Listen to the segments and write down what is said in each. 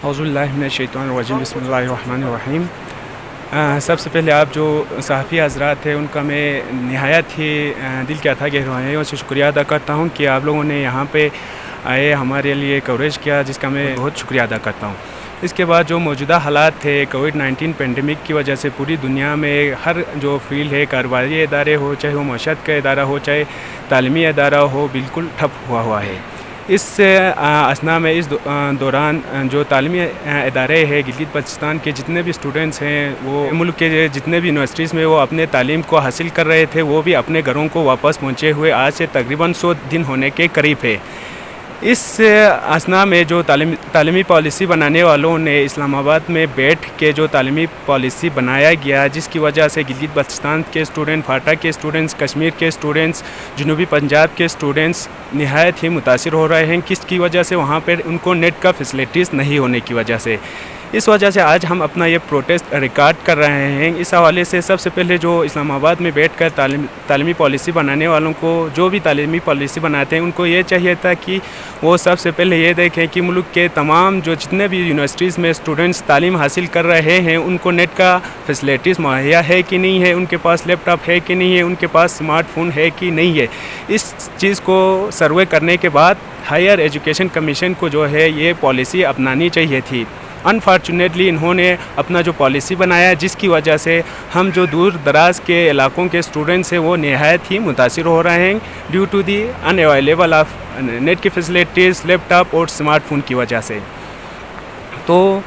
اعوذ باللہ من الشیطان الرجیم، بسم اللہ الرحمن الرحیم۔ سب سے پہلے آپ جو صحافی حضرات ہیں ان کا میں نہایت ہی دل کے اتھا گہرائیوں سے شکریہ ادا کرتا ہوں کہ آپ لوگوں نے یہاں پہ آئے ہمارے لیے کوریج کیا، جس کا میں بہت شکریہ ادا کرتا ہوں۔ اس کے بعد جو موجودہ حالات تھے کووڈ-19 پینڈیمک کی وجہ سے پوری دنیا میں ہر جو فیلڈ ہے، کاروباری ادارے ہو، چاہے وہ معیشت کا ادارہ ہو، چاہے تعلیمی ادارہ ہو، بالکل ٹھپ ہوا ہے۔ اس اثناء میں اس دوران جو تعلیمی ادارے ہیں گلگت بلتستان کے جتنے بھی اسٹوڈنٹس ہیں، وہ ملک کے جتنے بھی یونیورسٹیز میں وہ اپنے تعلیم کو حاصل کر رہے تھے، وہ بھی اپنے گھروں کو واپس پہنچے ہوئے آج سے تقریباً 100 دن ہونے کے قریب ہے۔ اس اثناء میں جو تعلیمی پالیسی بنانے والوں نے اسلام آباد میں بیٹھ کے جو تعلیمی پالیسی بنایا گیا، جس کی وجہ سے گلگت بلتستان کے اسٹوڈنٹ، فاٹا کے اسٹوڈنٹس، کشمیر کے اسٹوڈنٹس، جنوبی پنجاب کے اسٹوڈنٹس نہایت ہی متاثر ہو رہے ہیں۔ کس کی وجہ سے؟ وہاں پر ان کو نیٹ کا فیسلٹیز نہیں ہونے کی وجہ سے۔ اس وجہ سے آج ہم اپنا یہ پروٹیسٹ ریکارڈ کر رہے ہیں۔ اس حوالے سے سب سے پہلے جو اسلام آباد میں بیٹھ کر تعلیمی پالیسی بنانے والوں کو، جو بھی تعلیمی پالیسی بناتے ہیں، ان کو یہ چاہیے تھا کہ وہ سب سے پہلے یہ دیکھیں کہ ملک کے تمام جو جتنے بھی یونیورسٹیز میں اسٹوڈنٹس تعلیم حاصل کر رہے ہیں، ان کو نیٹ کا فیسلٹیز مہیا ہے کہ نہیں ہے، ان کے پاس لیپ ٹاپ ہے کہ نہیں ہے، ان کے پاس اسمارٹ فون ہے کہ نہیں ہے۔ اس چیز کو سروے کرنے کے بعد ہائر ایجوکیشن کمیشن کو جو ہے یہ پالیسی اپنانی چاہیے تھی۔ انفارچونیٹلی انہوں نے اپنا جو پالیسی بنایا، جس کی وجہ سے ہم جو دور دراز کے علاقوں کے اسٹوڈنٹس ہیں وہ نہایت ہی متاثر ہو رہے ہیں due to the unavailable of net کی فیسلٹیز، لیپ ٹاپ اور اسمارٹ فون کی وجہ سے۔ تو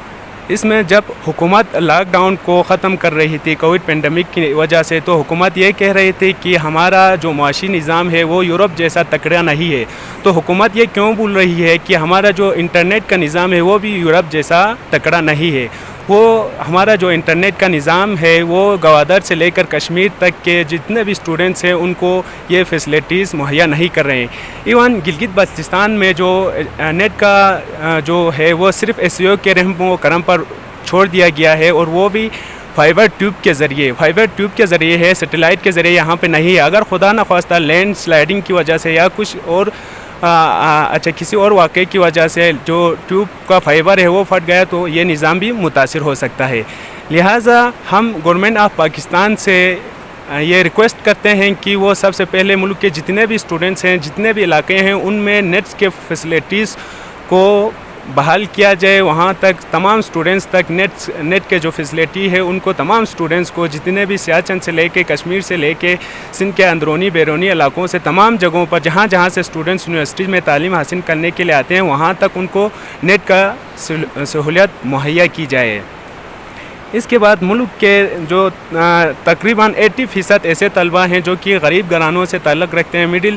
اس میں جب حکومت لاک ڈاؤن کو ختم کر رہی تھی کووڈ پینڈیمک کی وجہ سے، تو حکومت یہ کہہ رہی تھی کہ ہمارا جو معاشی نظام ہے وہ یورپ جیسا تکڑا نہیں ہے۔ تو حکومت یہ کیوں بول رہی ہے کہ ہمارا جو انٹرنیٹ کا نظام ہے وہ بھی یورپ جیسا تکڑا نہیں ہے؟ وہ ہمارا جو انٹرنیٹ کا نظام ہے وہ گوادر سے لے کر کشمیر تک کے جتنے بھی اسٹوڈنٹس ہیں ان کو یہ فیسلٹیز مہیا نہیں کر رہے ہیں۔ ایون گلگت بلتستان میں جو نیٹ کا جو ہے وہ صرف SCO کے رحم و کرم پر چھوڑ دیا گیا ہے، اور وہ بھی فائبر ٹیوب کے ذریعے ہے، سیٹلائٹ کے ذریعے یہاں پہ نہیں ہے۔ اگر خدا نخواستہ لینڈ سلائڈنگ کی وجہ سے یا کچھ اور کسی اور واقعے کی وجہ سے جو ٹیوب کا فائبر ہے وہ پھٹ گیا تو یہ نظام بھی متاثر ہو سکتا ہے۔ لہٰذا ہم گورنمنٹ آف پاکستان سے یہ ریکویسٹ کرتے ہیں کہ وہ سب سے پہلے ملک کے جتنے بھی اسٹوڈنٹس ہیں، جتنے بھی علاقے ہیں، ان میں نیٹس کے فیسلٹیز کو بحال کیا جائے۔ وہاں تک تمام اسٹوڈنٹس تک نیٹ کے جو فیسلٹی ہے ان کو تمام اسٹوڈنٹس کو، جتنے بھی سیاچن سے لے کے کشمیر سے لے کے سندھ کے اندرونی بیرونی علاقوں سے، تمام جگہوں پر جہاں سے اسٹوڈنٹس یونیورسٹی میں تعلیم حاصل کرنے کے لیے آتے ہیں، وہاں تک ان کو نیٹ کا سہولیت مہیا کی جائے۔ اس کے بعد ملک کے جو تقریباً 80% ایسے طلبہ ہیں جو کہ غریب گھرانوں سے تعلق رکھتے ہیں، مڈل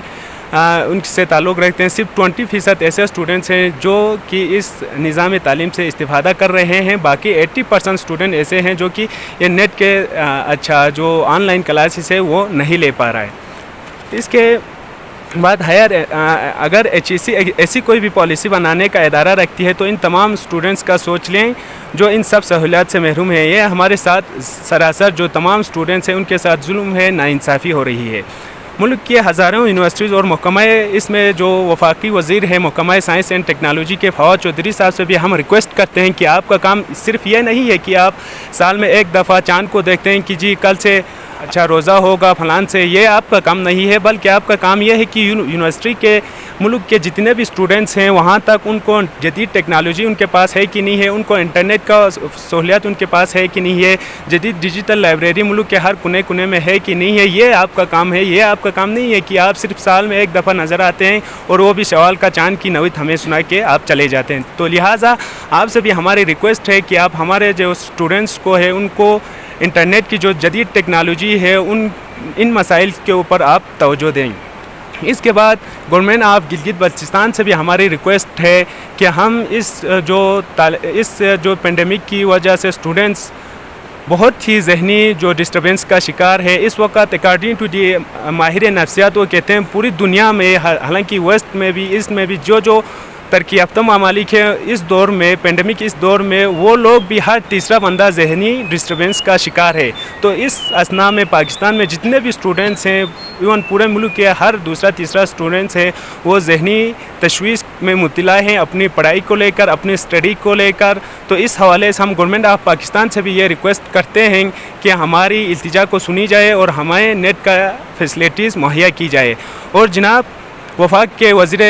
ان سے تعلق رکھتے ہیں۔ صرف 20% ایسے اسٹوڈنٹس ہیں جو کہ اس نظام تعلیم سے استفادہ کر رہے ہیں۔ باقی 80% اسٹوڈنٹ ایسے ہیں جو کہ یہ نیٹ کے جو آن لائن کلاسز ہے وہ نہیں لے پا رہا ہے۔ اس کے بعد اگر ایسی کوئی بھی پالیسی بنانے کا ادارہ رکھتی ہے تو ان تمام اسٹوڈنٹس کا سوچ لیں جو ان سب سہولیات سے محروم ہیں۔ یہ ہمارے ساتھ سراسر جو تمام اسٹوڈنٹس ہیں ان کے ساتھ ظلم ہے، ناانصافی ہو رہی ہے۔ ملک کی ہزاروں یونیورسٹیز اور محکمہ، اس میں جو وفاقی وزیر ہے محکمہ سائنس اینڈ ٹیکنالوجی کے فواد چودھری صاحب سے بھی ہم ریکویسٹ کرتے ہیں کہ آپ کا کام صرف یہ نہیں ہے کہ آپ سال میں ایک دفعہ چاند کو دیکھتے ہیں کہ جی کل سے روزہ ہوگا فلان سے، یہ آپ کا کام نہیں ہے، بلکہ آپ کا کام یہ ہے کہ یونیورسٹی کے ملک کے جتنے بھی اسٹوڈنٹس ہیں وہاں تک ان کو جدید ٹیکنالوجی ان کے پاس ہے کہ نہیں ہے، ان کو انٹرنیٹ کا سہولیات ان کے پاس ہے کہ نہیں ہے، جدید ڈیجیٹل لائبریری ملک کے ہر کونے میں ہے کہ نہیں ہے۔ یہ آپ کا کام ہے، یہ آپ کا کام نہیں ہے کہ آپ صرف سال میں ایک دفعہ نظر آتے ہیں اور وہ بھی شوال کا چاند کی نوید ہمیں سنا کے آپ چلے جاتے ہیں۔ تو لہٰذا آپ سے بھی ہماری ریکویسٹ ہے کہ آپ ہمارے جو اسٹوڈنٹس کو ہے ان کو انٹرنیٹ کی جو جدید ٹیکنالوجی ہے ان مسائل کے اوپر آپ توجہ دیں۔ اس کے بعد گورنمنٹ آف گلگت بلتستان سے بھی ہماری ریکویسٹ ہے کہ ہم اس جو پینڈیمک کی وجہ سے اسٹوڈنٹس بہت ہی ذہنی جو ڈسٹربنس کا شکار ہے اس وقت، اکارڈنگ ٹو دی ماہر نفسیات وہ کہتے ہیں پوری دنیا میں، حالانکہ ویسٹ میں بھی اس میں بھی جو ترقی یافتہ ممالک ہیں اس دور میں پیندیمک اس دور میں وہ لوگ بھی ہر تیسرا بندہ ذہنی ڈسٹربنس کا شکار ہے. تو اس اثنا میں پاکستان میں جتنے بھی اسٹوڈنٹس ہیں ایون پورے ملک کے ہر دوسرا تیسرا اسٹوڈنٹس ہیں وہ ذہنی تشویش میں مبتلا ہیں اپنی پڑھائی کو لے کر اپنی اسٹڈی کو لے کر. تو اس حوالے سے ہم گورنمنٹ آف پاکستان سے بھی یہ ریکویسٹ کرتے ہیں کہ ہماری التجا کو سنی جائے اور ہمیں نیٹ کا فیسلٹیز مہیا کی جائے. اور جناب وفاق کے وزیر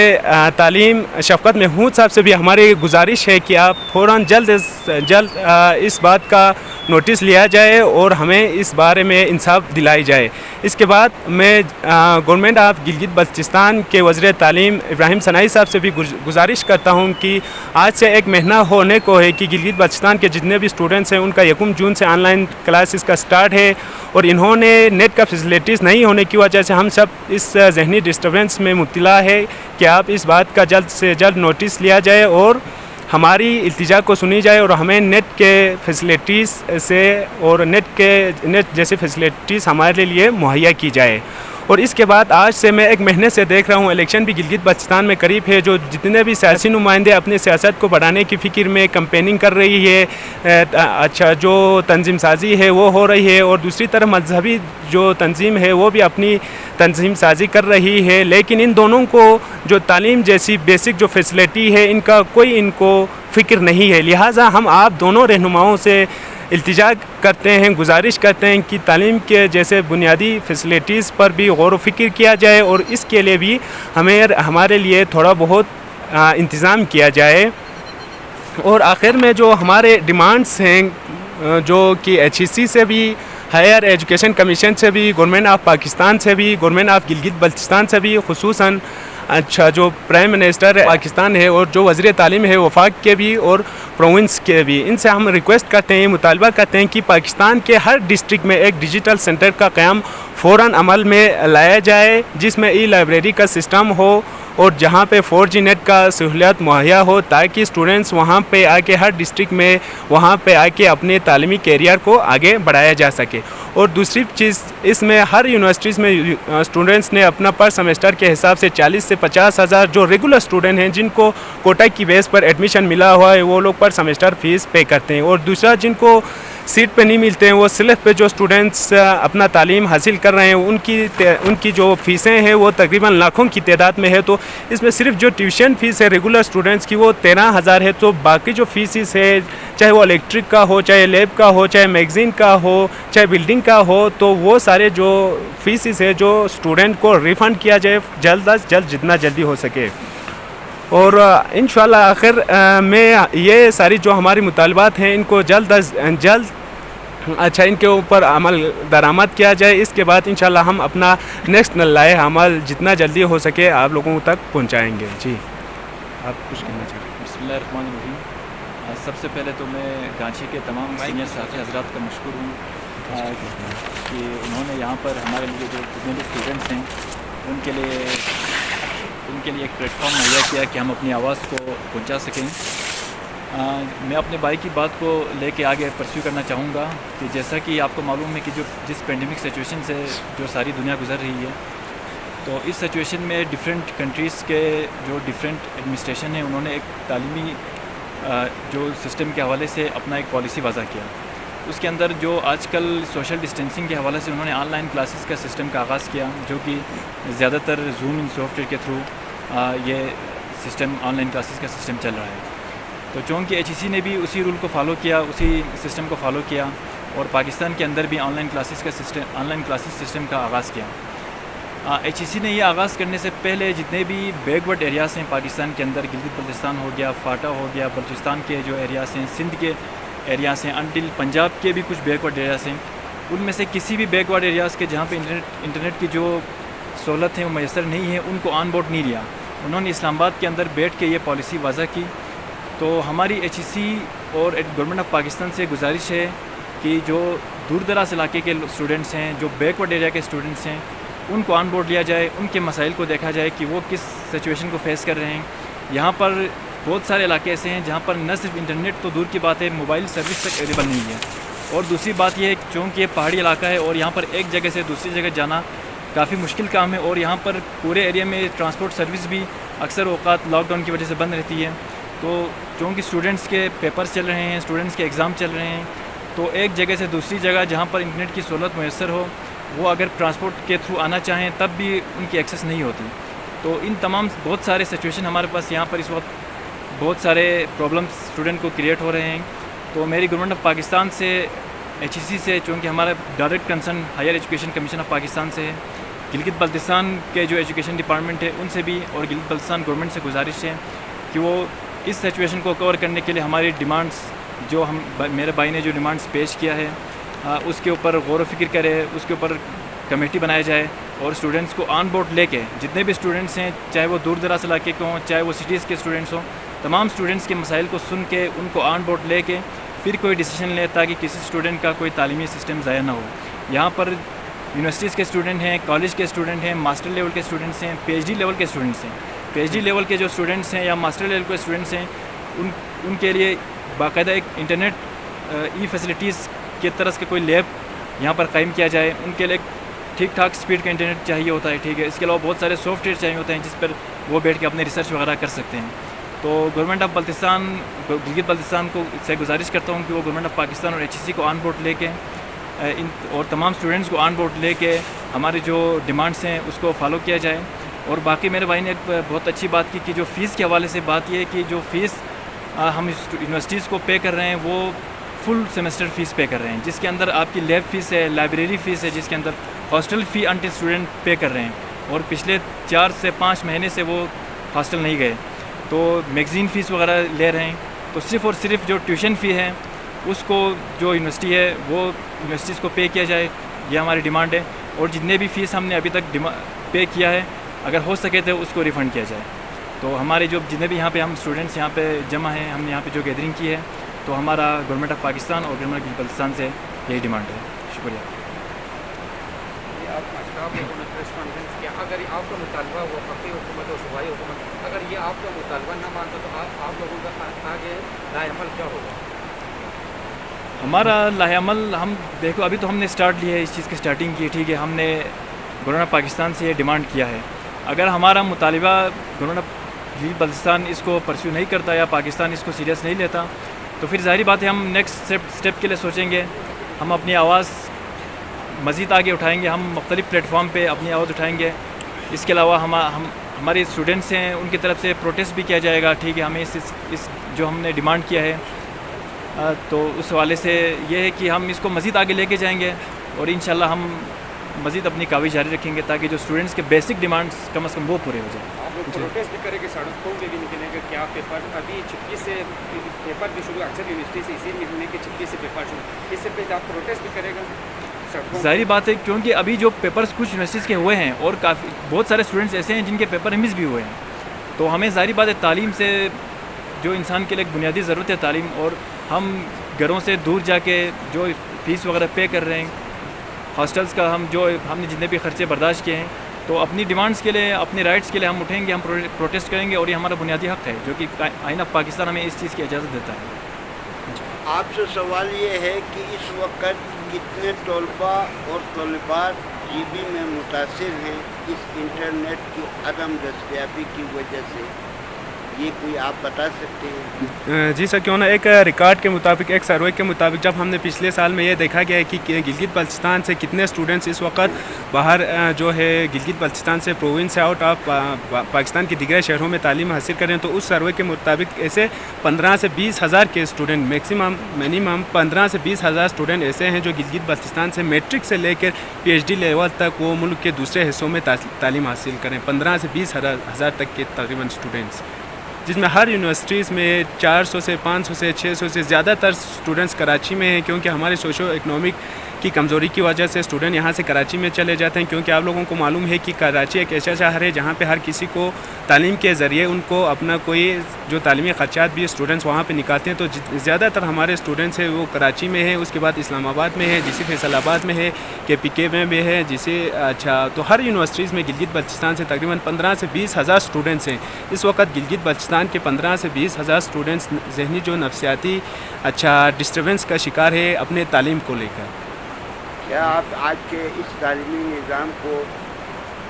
تعلیم شفقت محمود صاحب سے بھی ہماری گزارش ہے کہ آپ فوراً جلد از جلد اس بات کا نوٹس لیا جائے اور ہمیں اس بارے میں انصاف دلائی جائے. اس کے بعد میں گورنمنٹ آف گلگت بلتستان کے وزیر تعلیم ابراہیم ثنائی صاحب سے بھی گزارش کرتا ہوں کہ آج سے 1 مہینہ ہونے کو ہے کہ گلگت بلتستان کے جتنے بھی اسٹوڈنٹس ہیں ان کا 1 جون سے آن لائن کلاسز کا سٹارٹ ہے اور انہوں نے نیٹ کا فیسلٹیز نہیں ہونے کی وجہ سے ہم سب اس ذہنی ڈسٹربنس میں مبتلا ہے کہ آپ اس بات کا جلد سے جلد نوٹس لیا جائے اور ہماری التجا کو سنی جائے اور ہمیں نیٹ کے فیسلٹیز سے اور نیٹ جیسے فیسلٹیز ہمارے لیے مہیا کی جائے. اور اس کے بعد آج سے میں 1 مہینے سے دیکھ رہا ہوں الیکشن بھی گلگت بلتستان میں قریب ہے. جو جتنے بھی سیاسی نمائندے اپنی سیاست کو بڑھانے کی فکر میں کمپیننگ کر رہی ہے اچھا جو تنظیم سازی ہے وہ ہو رہی ہے اور دوسری طرف مذہبی جو تنظیم ہے وہ بھی اپنی تنظیم سازی کر رہی ہے. لیکن ان دونوں کو جو تعلیم جیسی بیسک جو فیسلٹی ہے ان کا کوئی ان کو فکر نہیں ہے. لہٰذا ہم آپ دونوں رہنماؤں سے التجا کرتے ہیں گزارش کرتے ہیں کہ تعلیم کے جیسے بنیادی فیسلٹیز پر بھی غور و فکر کیا جائے اور اس کے لیے بھی ہمارے لیے تھوڑا بہت انتظام کیا جائے. اور آخر میں جو ہمارے ڈیمانڈس ہیں جو کہ HEC سے بھی ہائر ایجوکیشن کمیشن سے بھی گورنمنٹ آف پاکستان سے بھی گورنمنٹ آف گلگت بلتستان سے بھی خصوصاً جو پرائم منسٹر پاکستان ہے اور جو وزیر تعلیم ہے وفاق کے بھی اور پروونس کے بھی ان سے ہم ریکویسٹ کرتے ہیں مطالبہ کرتے ہیں کہ پاکستان کے ہر ڈسٹرکٹ میں ایک ڈیجیٹل سینٹر کا قیام فوراً عمل میں لایا جائے جس میں لائبریری کا سسٹم ہو اور جہاں پہ 4G نیٹ کا سہولیات مہیا ہو تاکہ اسٹوڈنٹس وہاں پہ آ کے ہر ڈسٹرکٹ میں وہاں پہ آ کے اپنے تعلیمی کیریئر کو آگے بڑھایا جا سکے. اور دوسری چیز اس میں ہر یونیورسٹیز میں اسٹوڈنٹس نے اپنا پر سمیسٹر کے حساب سے 40 سے 50 ہزار جو ریگولر اسٹوڈنٹ ہیں جن کو کوٹا کی بیس پر ایڈمیشن ملا ہوا ہے وہ لوگ پر سمیسٹر فیس پے کرتے ہیں. اور دوسرا جن کو سیٹ پہ نہیں ملتے ہیں وہ سلف پہ جو اسٹوڈنٹس اپنا تعلیم حاصل کر رہے ہیں ان کی جو فیسیں ہیں وہ تقریباً لاکھوں کی تعداد میں ہے. تو اس میں صرف جو ٹیوشن فیس ہے ریگولر اسٹوڈنٹس کی وہ 13,000 ہے. تو باقی جو فیسز ہے چاہے وہ الیکٹرک کا ہو چاہے لیب کا ہو چاہے میگزین کا ہو چاہے بلڈنگ کا ہو تو وہ سارے جو فیسز ہے جو اسٹوڈنٹ کو ریفنڈ کیا جائے جلد از جلد جتنا جلدی ہو سکے. اور انشاءاللہ آخر میں یہ ساری جو ہماری مطالبات ہیں ان کو جلد از جلد ان کے اوپر عمل درآمد کیا جائے. اس کے بعد انشاءاللہ ہم اپنا نیکسٹ نلائے عمل جتنا جلدی ہو سکے آپ لوگوں تک پہنچائیں گے. جی آپ کچھ کہنا چاہیں گے؟ بسم اللہ الرحمن الرحیم. سب سے پہلے تو میں گانچی کے تمام سینئر صحافی حضرات کا مشکور ہوں کہ انہوں نے یہاں پر ہمارے لیے جو جتنے بھی اسٹوڈنٹس ہیں ان کے لیے ایک پلیٹ فارم مہیا کیا کہ ہم اپنی آواز کو پہنچا سکیں. میں اپنے بھائی کی بات کو لے کے آگے پرسیو کرنا چاہوں گا کہ جیسا کہ آپ کو معلوم ہے کہ جس پینڈیمک سچویشن سے جو ساری دنیا گزر رہی ہے تو اس سچویشن میں ڈفرینٹ کنٹریز کے جو ڈفرینٹ ایڈمنسٹریشن ہیں انہوں نے ایک تعلیمی جو سسٹم کے حوالے سے اپنا ایک پالیسی وضع کیا. اس کے اندر جو آج کل سوشل ڈسٹینسنگ کے حوالے سے انہوں نے آن لائن کلاسز کا سسٹم کا آغاز کیا جو کہ زیادہ تر زوم ان سافٹ ویئر کے تھرو یہ سسٹم آن لائن کلاسز کا سسٹم چل رہا ہے. تو چونکہ HEC نے بھی اسی رول کو فالو کیا اسی سسٹم کو فالو کیا اور پاکستان کے اندر بھی آن لائن کلاسز سسٹم کا آغاز کیا. HEC نے یہ آغاز کرنے سے پہلے جتنے بھی بیک ورڈ ایریاز ہیں پاکستان کے اندر گلگت بلتستان ہو گیا فاٹا ہو گیا بلوچستان کے جو ایریاز ہیں سندھ کے ایریاز ہیں انٹل پنجاب کے بھی کچھ بیک ورڈ ایریاز ہیں ان میں سے کسی بھی بیک ورڈ ایریاز کے جہاں پہ انٹرنیٹ کی جو سہولت ہیں وہ میسر نہیں ہے ان کو آن بورڈ نہیں لیا. انہوں نے اسلام آباد کے اندر بیٹھ کے یہ پالیسی وضع کی. تو ہماری HEC اور گورنمنٹ آف پاکستان سے گزارش ہے کہ جو دور دراز علاقے کے اسٹوڈنٹس ہیں جو بیک ورڈ ایریا کے اسٹوڈنٹس ہیں ان کو آن بورڈ لیا جائے ان کے مسائل کو دیکھا جائے کہ وہ کس سچویشن کو فیس کر رہے ہیں. یہاں پر بہت سارے علاقے ایسے ہیں جہاں پر نہ صرف انٹرنیٹ تو دور کی بات ہے موبائل سروس تک اویلیبل نہیں ہے. اور دوسری بات یہ ہے چونکہ یہ پہاڑی علاقہ ہے اور یہاں پر ایک جگہ سے دوسری جگہ جانا کافی مشکل کام ہے اور یہاں پر پورے ایریا میں ٹرانسپورٹ سروس بھی اکثر اوقات لاک ڈاؤن کی وجہ سے بند رہتی ہے. تو چونکہ اسٹوڈنٹس کے پیپرز چل رہے ہیں, اسٹوڈنٹس کے ایگزام چل رہے ہیں, تو ایک جگہ سے دوسری جگہ جہاں پر انٹرنیٹ کی سہولت میسر ہو, وہ اگر ٹرانسپورٹ کے تھرو آنا چاہیں تب بھی ان کی ایکسیس نہیں ہوتی. تو ان تمام بہت سارے سچویشن ہمارے پاس یہاں پر اس وقت بہت سارے پرابلمس اسٹوڈنٹ کو کریٹ ہو رہے ہیں. تو میری گورنمنٹ آف پاکستان سے, HEC سے, چونکہ ہمارا direct concern higher education commission of Pakistan سے ہے, گلگت بلتستان کے جو ایجوکیشن ڈپارٹمنٹ ہے ان سے بھی, اور گلگت بلتستان گورنمنٹ سے گزارش ہے کہ وہ اس سچویشن کو کور کرنے کے لیے ہماری ڈیمانڈس جو میرے بھائی نے جو ڈیمانڈس پیش کیا ہے اس کے اوپر غور و فکر کرے, اس کے اوپر کمیٹی بنایا جائے, اور اسٹوڈنٹس کو آن بورڈ لے کے, جتنے بھی اسٹوڈنٹس ہیں چاہے وہ دور دراز علاقے کے ہوں چاہے وہ سٹیز کے اسٹوڈنٹس ہوں, تمام اسٹوڈنٹس کے مسائل کو سن کے ان کو آن بورڈ لے کے پھر کوئی ڈیسیجن لے تاکہ کسی اسٹوڈنٹ کا کوئی تعلیمی سسٹم ضائع نہ ہو. یہاں پر یونیورسٹیز کے اسٹوڈنٹ ہیں, کالج کے اسٹوڈنٹ ہیں, ماسٹر لیول کے اسٹوڈنٹس ہیں, PhD لیول کے اسٹوڈنٹس ہیں. PhD لیول کے جو اسٹوڈنٹس ہیں یا ماسٹر لیول کے اسٹوڈنٹس ہیں ان کے لیے باقاعدہ ایک انٹرنیٹ ای فیسلٹیز کے طرح کے کوئی لیب یہاں پر قائم کیا جائے. ان کے لیے ٹھیک ٹھاک سپیڈ کا انٹرنیٹ چاہیے ہوتا ہے, ٹھیک ہے. اس کے علاوہ بہت سارے سافٹ ویئر چاہیے ہوتے ہیں جس پر وہ بیٹھ کے اپنے ریسرچ وغیرہ کر سکتے ہیں. تو گورنمنٹ آف بلتستان, گلگت بلتستان کو سے گزارش کرتا ہوں کہ وہ گورنمنٹ آف پاکستان اور HEC کو آن بورڈ لے کے اور تمام اسٹوڈنٹس کو آن بورڈ لے کے ہماری جو ڈیمانڈس ہیں اس کو فالو کیا جائے. اور باقی میرے بھائی نے ایک بہت اچھی بات کی کہ جو فیس کے حوالے سے بات یہ ہے کہ جو فیس ہم یونیورسٹیز کو پے کر رہے ہیں وہ فل سیمسٹر فیس پے کر رہے ہیں, جس کے اندر آپ کی لیب فیس ہے, لائبریری فیس ہے, جس کے اندر ہاسٹل فی انٹل اسٹوڈنٹ پے کر رہے ہیں, اور پچھلے 4 سے 5 مہینے سے وہ ہاسٹل نہیں گئے. تو میگزین فیس وغیرہ لے رہے ہیں. تو صرف اور صرف جو ٹیوشن فی ہے اس کو جو یونیورسٹی ہے وہ یونیورسٹیز کو پے کیا جائے, یہ ہماری ڈیمانڈ ہے. اور جتنے بھی فیس ہم نے ابھی تک پے کیا ہے اگر ہو سکے تو اس کو ریفنڈ کیا جائے. تو ہمارے جو جتنے بھی یہاں پہ ہم اسٹوڈنٹس یہاں پہ جمع ہیں, ہم نے یہاں پہ جو گیدرنگ کی ہے, تو ہمارا گورنمنٹ آف پاکستان اور گورنمنٹ آف بلتستان سے یہی ڈیمانڈ ہے. شکریہ. اگر آپ کا مطالبہ وفاقی حکومت اور صوبائی حکومت اگر یہ آپ کا مطالبہ نہ مانتا تو آپ لوگوں کا آگے لاہ عمل کیا ہوگا؟ ہمارا لاہ عمل ہم دیکھو ابھی تو ہم نے اسٹارٹ لیا ہے, اس چیز کی اسٹارٹنگ کی, ٹھیک ہے. ہم نے گورنمنٹ آف پاکستان سے یہ ڈیمانڈ کیا ہے. اگر ہمارا مطالبہ گورنمنٹ آف بلتستان اس کو پرسیو نہیں کرتا یا پاکستان اس کو سیریس نہیں لیتا تو پھر ظاہری بات ہے ہم نیکسٹ اسٹیپ کے لیے سوچیں گے. ہم اپنی آواز مزید آگے اٹھائیں گے, ہم مختلف پلیٹ فارم پہ اپنی آواز اٹھائیں گے. اس کے علاوہ ہمارے اسٹوڈنٹس ہیں ان کی طرف سے پروٹیسٹ بھی کیا جائے گا, ٹھیک ہے. ہمیں اس جو ہم نے ڈیمانڈ کیا ہے تو اس حوالے سے یہ ہے کہ ہم اس کو مزید آگے لے کے جائیں گے, اور انشاءاللہ ہم مزید اپنی کاوش جاری رکھیں گے تاکہ جو اسٹوڈنٹس کے بیسک ڈیمانڈس کم از کم وہ پورے ہو جائیں. آپ لوگ پروٹیسٹ بھی کریں گے, سڑکوں پہ بھی نکلیں گے, کیا پیپر ابھی 26 سے پیپر بھی شروع, اکثر یونیورسٹی سے اسی مہینے کے 26 سے پیپر شروع, اس سے پہلے آپ پروٹیسٹ بھی کرے گا؟ ظاہری بات ہے کیونکہ ابھی جو پیپرز کچھ یونیورسٹیز کے ہوئے ہیں اور کافی بہت سارے اسٹوڈنٹس ایسے ہیں جن کے پیپر مس بھی ہوئے ہیں. تو ہمیں ظاہری بات ہے تعلیم سے جو انسان کے لیے ایک بنیادی ضرورت ہے تعلیم, اور ہم گھروں سے دور جا کے جو فیس وغیرہ پے کر رہے ہیں, ہاسٹلس کا ہم نے جتنے بھی خرچے برداشت کیے ہیں, تو اپنی ڈیمانڈس کے لیے اپنے رائٹس کے لیے ہم اٹھیں گے, ہم پروٹیسٹ کریں گے, اور یہ ہمارا بنیادی حق ہے جو کہ آئین آف پاکستان ہمیں اس چیز کی اجازت دیتا ہے. آپ سے سوال یہ ہے کہ اس وقت کتنے طلباء اور طالبات جی بی میں متاثر ہیں اس انٹرنیٹ کی عدم دستیابی کی وجہ سے, یہ کوئی آپ بتا سکتے ہیں؟ جی سر, کیوں نہ. ایک ریکارڈ کے مطابق, ایک سروے کے مطابق جب ہم نے پچھلے سال میں یہ دیکھا گیا ہے کہ گلگت بلتستان سے کتنے اسٹوڈنٹس اس وقت باہر جو ہے گلگت بلتستان سے پروونس سے آؤٹ آف پاکستان کے دیگر شہروں میں تعلیم حاصل کریں, تو اس سروے کے مطابق ایسے 15 سے 20 ہزار کے اسٹوڈنٹ, میکسیمم منیمم 15 سے 20 ہزار اسٹوڈنٹ ایسے ہیں جو گلگت بلتستان سے میٹرک سے لے کر PhD لیول تک وہ ملک کے دوسرے حصوں میں تعلیم حاصل کریں. 15 سے 20 ہزار تک کے تقریباً اسٹوڈنٹس, جس میں ہر یونیورسٹیز میں 400 سے 500 سے 600 سے زیادہ تر اسٹوڈنٹس کراچی میں ہیں, کیونکہ ہمارے سوشو اکنامک کی کمزوری کی وجہ سے اسٹوڈنٹ یہاں سے کراچی میں چلے جاتے ہیں. کیونکہ آپ لوگوں کو معلوم ہے کہ کراچی ایک ایسا شہر ہے جہاں پہ ہر کسی کو تعلیم کے ذریعے ان کو اپنا کوئی جو تعلیمی خرچات بھی اسٹوڈنٹس وہاں پہ نکالتے ہیں. تو زیادہ تر ہمارے اسٹوڈنٹس ہیں وہ کراچی میں ہیں, اس کے بعد اسلام آباد میں ہے, جسے فیصل آباد میں ہے, KPK میں بھی ہے, جسے تو ہر یونیورسٹیز میں گلگت بلتستان سے تقریباً 15 سے 20 ہزار اسٹوڈنٹس ہیں. اس وقت گلگت بلتستان کے 15 سے 20 ہزار اسٹوڈنٹس ذہنی جو نفسیاتی ڈسٹربنس کا شکار ہے اپنے تعلیم کو لے کر. کیا آپ آج کے اس تعلیمی نظام کو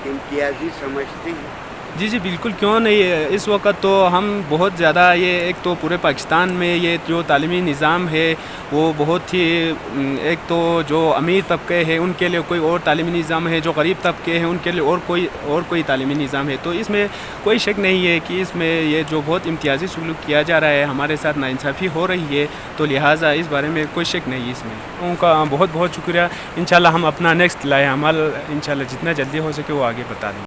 امتیازی سمجھتے ہیں؟ جی جی بالکل، کیوں نہیں. اس وقت تو ہم بہت زیادہ یہ ایک تو پورے پاکستان میں یہ جو تعلیمی نظام ہے وہ بہت ہی ایک تو جو امیر طبقے ہیں ان کے لیے کوئی اور تعلیمی نظام ہے، جو غریب طبقے ہیں ان کے لیے اور کوئی تعلیمی نظام ہے. تو اس میں کوئی شک نہیں ہے کہ اس میں یہ جو بہت امتیازی سلوک کیا جا رہا ہے، ہمارے ساتھ ناانصافی ہو رہی ہے. تو لہٰذا اس بارے میں کوئی شک نہیں ہے اس میں. ان کا بہت بہت شکریہ. انشاءاللہ ہم اپنا نیکسٹ لائے عمل انشاءاللہ جتنا جلدی ہو سکے وہ آگے بتا دیں.